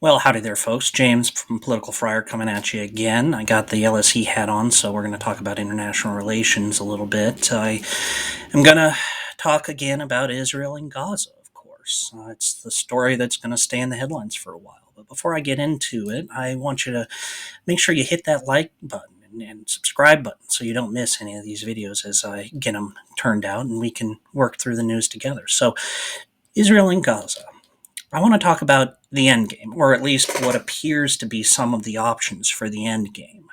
Well, howdy there, folks. James from Political Friar coming at you again. I got the LSE hat on, so we're going to talk about international relations a little bit. I am going to talk again about Israel and Gaza, of course. It's the story that's going to stay in the headlines for a while. But before I get into it, I want you to make sure you hit that like button and subscribe button so you don't miss any of these videos as I get them turned out and we can work through the news together. So, Israel and Gaza. I want to talk about the end game, or at least what appears to be some of the options for the end game.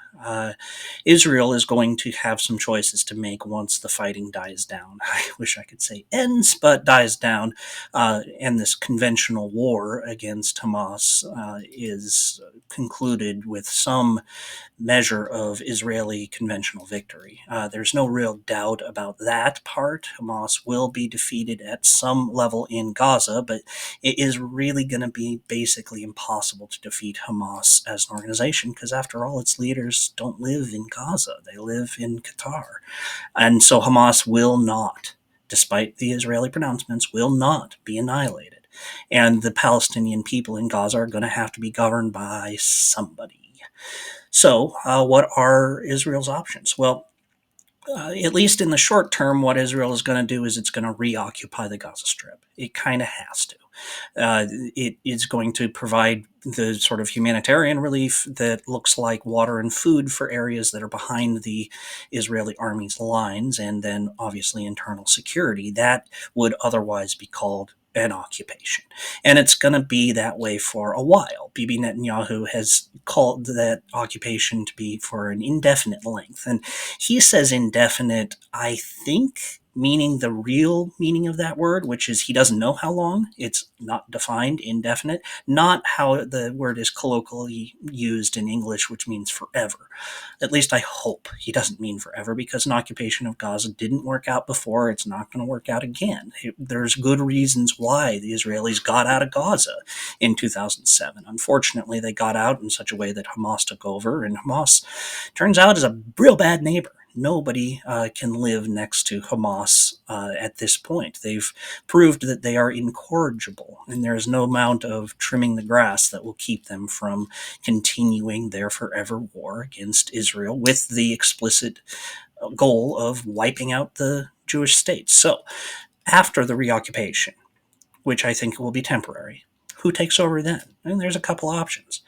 Israel is going to have some choices to make once the fighting dies down. I wish I could say ends, but dies down, and this conventional war against Hamas is concluded with some measure of Israeli conventional victory. There's no real doubt about that part. Hamas will be defeated at some level in Gaza, but it is really going to be basically impossible to defeat Hamas as an organization because, after all, its leaders don't live in Gaza, they live in Qatar. And so Hamas will not, despite the Israeli pronouncements, will not be annihilated. And the Palestinian people in Gaza are going to have to be governed by somebody. So, what are Israel's options? Well, at least in the short term, what Israel is going to do is it's going to reoccupy the Gaza Strip. It kind of has to. It is going to provide the sort of humanitarian relief that looks like water and food for areas that are behind the Israeli army's lines, and then obviously internal security. That would otherwise be called an occupation. And it's going to be that way for a while. Bibi Netanyahu has called that occupation to be for an indefinite length. And he says indefinite, I think, meaning the real meaning of that word, which is he doesn't know how long. It's not defined, indefinite, not how the word is colloquially used in English, which means forever. At least I hope he doesn't mean forever, because an occupation of Gaza didn't work out before. It's not going to work out again. There's good reasons why the Israelis got out of Gaza in 2007. Unfortunately, they got out in such a way that Hamas took over, and Hamas turns out is a real bad neighbor. Nobody can live next to Hamas at this point. They've proved that they are incorrigible, and there is no amount of trimming the grass that will keep them from continuing their forever war against Israel with the explicit goal of wiping out the Jewish state. So, after the reoccupation, which I think will be temporary, who takes over then? And there's a couple options.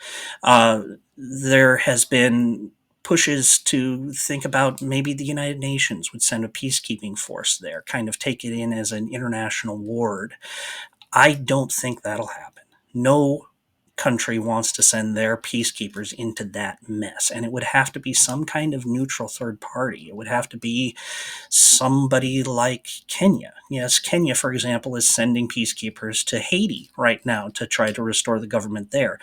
There has been pushes to think about maybe the United Nations would send a peacekeeping force there, kind of take it in as an international ward. I don't think that'll happen. No country wants to send their peacekeepers into that mess. And it would have to be some kind of neutral third party. It would have to be somebody like Kenya. Yes, Kenya, for example, is sending peacekeepers to Haiti right now to try to restore the government there.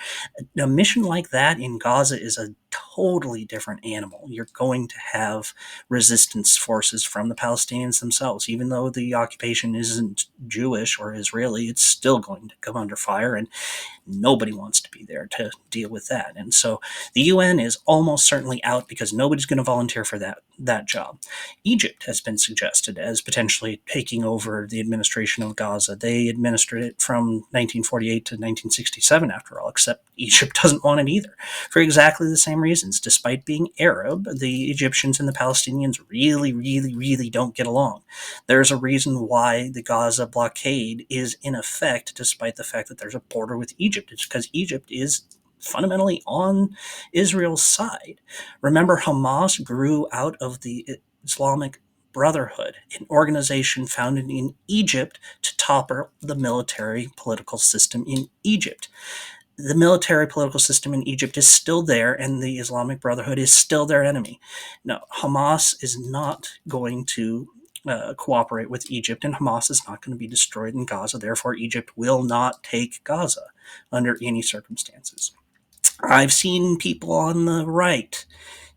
A mission like that in Gaza is a totally different animal. You're going to have resistance forces from the Palestinians themselves. Even though the occupation isn't Jewish or Israeli, it's still going to come under fire, and nobody wants to be there to deal with that. And so the UN is almost certainly out because nobody's going to volunteer for that job. Egypt has been suggested as potentially taking over the administration of Gaza. They administered it from 1948 to 1967, after all, except Egypt doesn't want it either, for exactly the same reasons. Despite being Arab, the Egyptians and the Palestinians really, really, really don't get along. There's a reason why the Gaza blockade is in effect, despite the fact that there's a border with Egypt. It's because Egypt is fundamentally on Israel's side. Remember, Hamas grew out of the Islamic Brotherhood, an organization founded in Egypt to topple the military political system in Egypt. The military political system in Egypt is still there, and the Islamic Brotherhood is still their enemy. No, Hamas is not going to cooperate with Egypt, and Hamas is not going to be destroyed in Gaza. Therefore, Egypt will not take Gaza under any circumstances. I've seen people on the right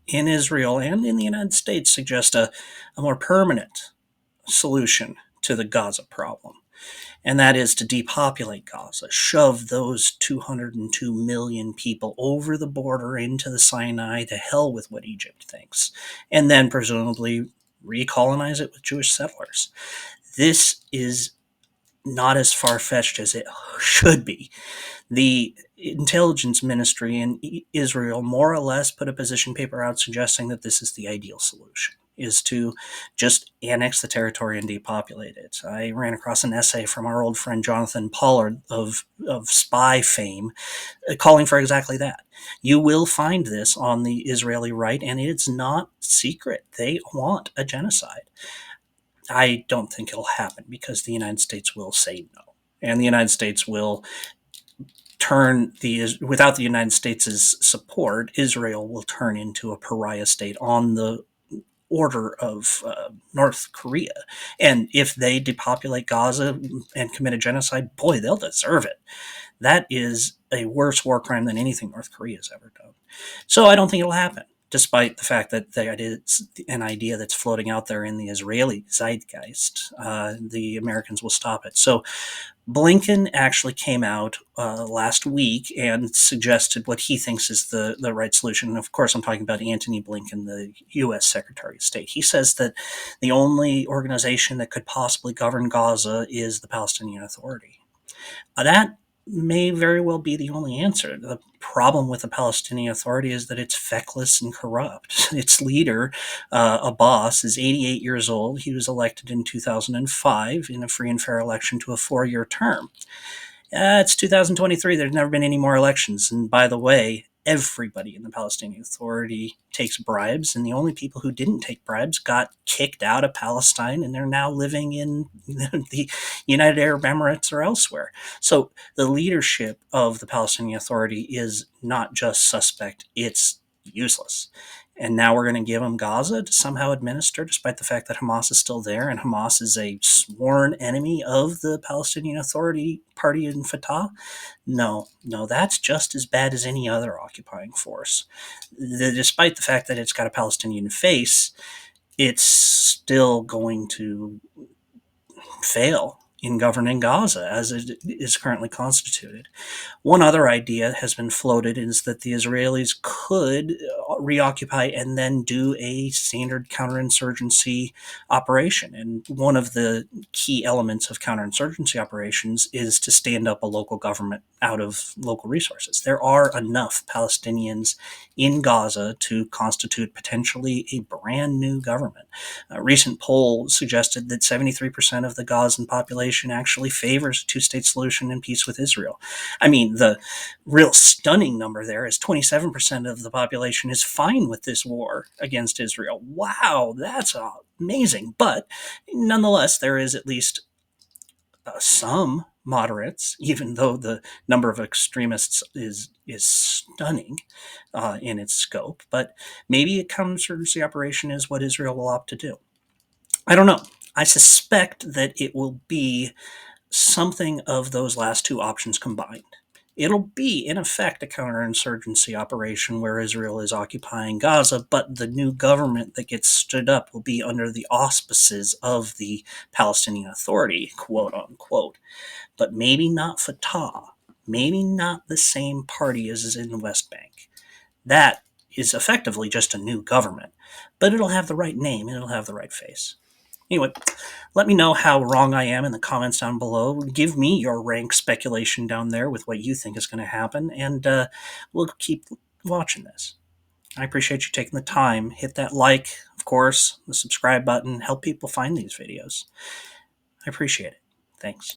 in Israel and in the United States suggest a more permanent solution to the Gaza problem. And that is to depopulate Gaza, shove those 202 million people over the border into the Sinai, to hell with what Egypt thinks, and then presumably recolonize it with Jewish settlers. This is not as far-fetched as it should be. The intelligence ministry in Israel more or less put a position paper out suggesting that this is the ideal solution, is to just annex the territory and depopulate it. I ran across an essay from our old friend Jonathan Pollard of spy fame calling for exactly that. You will find this on the Israeli right, and it's not secret. They want a genocide. I don't think it'll happen because the United States will say no. And the United States will turn without the United States' support, Israel will turn into a pariah state on the order of North Korea. And if they depopulate Gaza and commit a genocide, boy, they'll deserve it. That is a worse war crime than anything North Korea has ever done. So I don't think it'll happen, despite the fact that it's an idea that's floating out there in the Israeli zeitgeist. The Americans will stop it. So Blinken actually came out last week and suggested what he thinks is the right solution. And of course, I'm talking about Antony Blinken, the U.S. Secretary of State. He says that the only organization that could possibly govern Gaza is the Palestinian Authority. That may very well be the only answer. The problem with the Palestinian Authority is that it's feckless and corrupt. Its leader, Abbas, is 88 years old. He was elected in 2005 in a free and fair election to a 4-year term. It's 2023. There's never been any more elections. And by the way, everybody in the Palestinian Authority takes bribes, and the only people who didn't take bribes got kicked out of Palestine, and they're now living in the United Arab Emirates or elsewhere. So the leadership of the Palestinian Authority is not just suspect, it's useless. And now we're going to give them Gaza to somehow administer, despite the fact that Hamas is still there, and Hamas is a sworn enemy of the Palestinian Authority Party in Fatah. No, that's just as bad as any other occupying force. Despite the fact that it's got a Palestinian face, it's still going to fail in governing Gaza as it is currently constituted. One other idea has been floated is that the Israelis could reoccupy and then do a standard counterinsurgency operation. And one of the key elements of counterinsurgency operations is to stand up a local government out of local resources. There are enough Palestinians in Gaza to constitute potentially a brand new government. A recent poll suggested that 73% of the Gazan population actually favors a two-state solution and peace with Israel. I mean, the real stunning number there is 27% of the population is fine with this war against Israel. Wow, that's amazing. But nonetheless, there is at least some moderates, even though the number of extremists is stunning in its scope. But maybe a counterinsurgency operation is what Israel will opt to do. I don't know. I suspect that it will be something of those last two options combined. It'll be, in effect, a counterinsurgency operation where Israel is occupying Gaza, but the new government that gets stood up will be under the auspices of the Palestinian Authority, quote unquote. But maybe not Fatah, maybe not the same party as is in the West Bank. That is effectively just a new government, but it'll have the right name and it'll have the right face. Anyway, let me know how wrong I am in the comments down below. Give me your rank speculation down there with what you think is going to happen, and we'll keep watching this. I appreciate you taking the time. Hit that like, of course, the subscribe button. Help people find these videos. I appreciate it. Thanks.